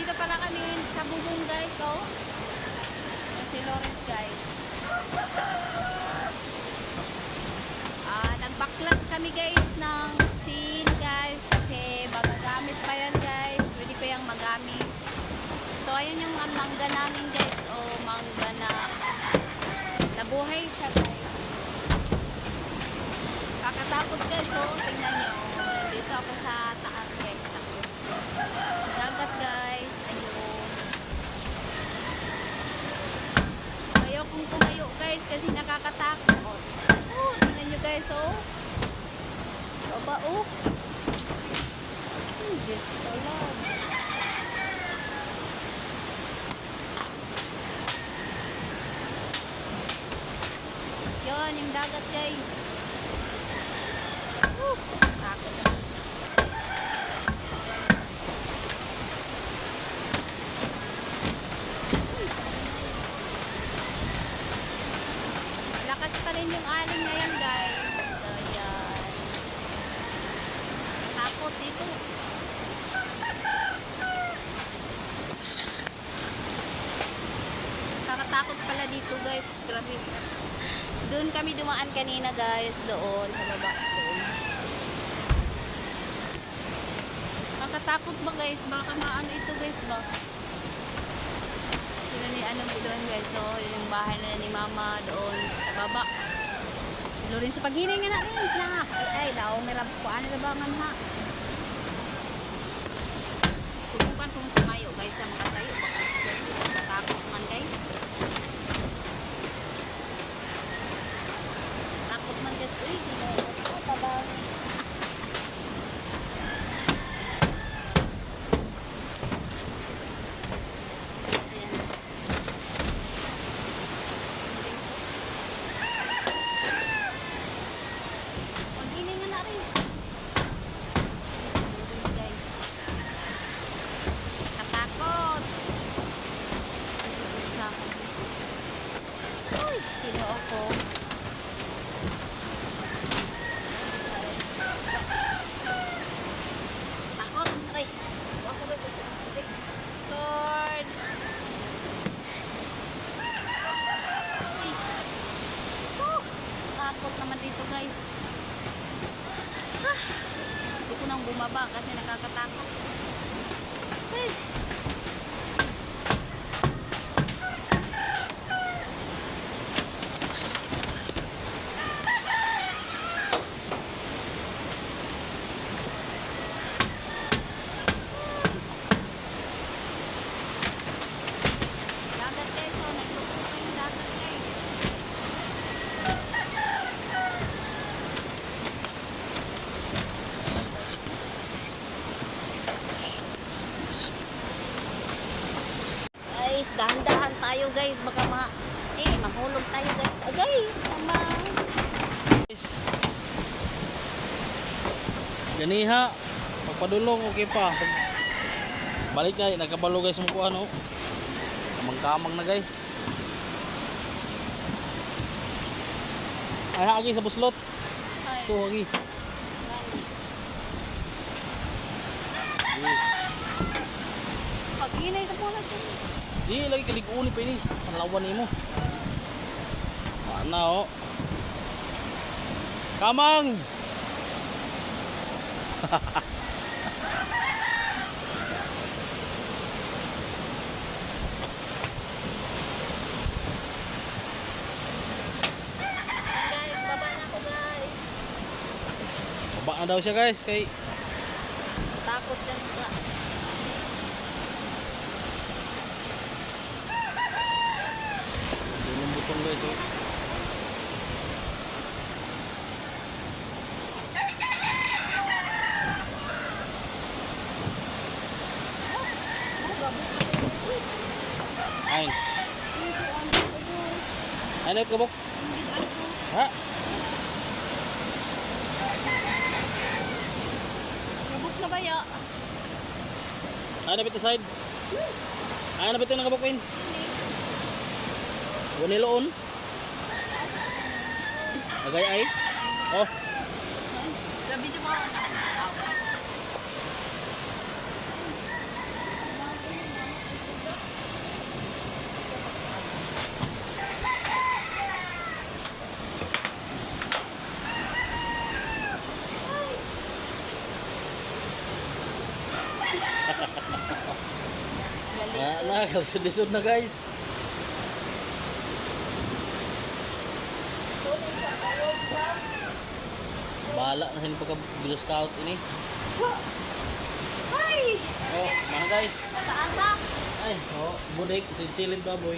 Nandito pala kami ngayon sa bubong guys. So, yan si Lawrence guys. Nagbaklas kami guys ng scene guys. Kasi magagamit pa yan guys. Pwede pa yung magamit. So, ayan yung mangga namin guys. O, mangga na nabuhay siya guys. Kakatakot guys. So, tingnan nyo. Nandito ako sa taas guys. Tapos, dagat guys. Ayun. Ayaw kong tumayo guys kasi nakakatakot. Oh, tingnan nyo guys. Oh. Baba oh. Diyos ko lang. Yun, yung dagat guys. Takot. Lakas pa rin yung alon ngayon guys. So yan. Takot dito. Kakatakot pala dito guys. Grabe. Doon kami dumaan kanina guys. Doon sa baba. Doon. Kakatakot ba guys? Baka maano ito guys ba? Sila ni ano doon guys. So yung bahay na ni mama doon sa baba. Lorin sa paghiling nga na rin. Snack. Ay daw. Merab ko. Ano na ba man ha? Subukan kong tumayo guys. Sa makatayo. Baka guys. Matatakot man guys. Takot man guys. Uy. Tabang. Lord. Takot naman dito guys. Hindi ko nang bumaba kasi nakakatakot. Dahan-dahan tayo guys, baka mahulog tayo guys. Agay, tama. Ganiha, pagpadulong okay pa. Balik na, nagkabalo guys mo ko ano. Kamang-kamang na guys. Ay hagi sa buslot. Ito hagi. Pag-inay sa pula siya. Di lagi kalig-uni pa ini. Panlawan nimo. Mana oh. Kamang. Guys, baba na ako guys. Baba na daw siya guys kay Takot siya sa butong guys oh. Ain. Ano kabok? Ha? Kabuk na ba ya? Ano bit side? Ano bit nang kabok in? Waniloon? Agay ay? Oh. Grabe siya ba? Na, kalsud-lisod na guys. Sulit sa kalod sa... Bahala na sa pagka-Girl Scout ini. Ay! Oh, mana guys? Mataasa! Ay, oh, budik, silid baboy.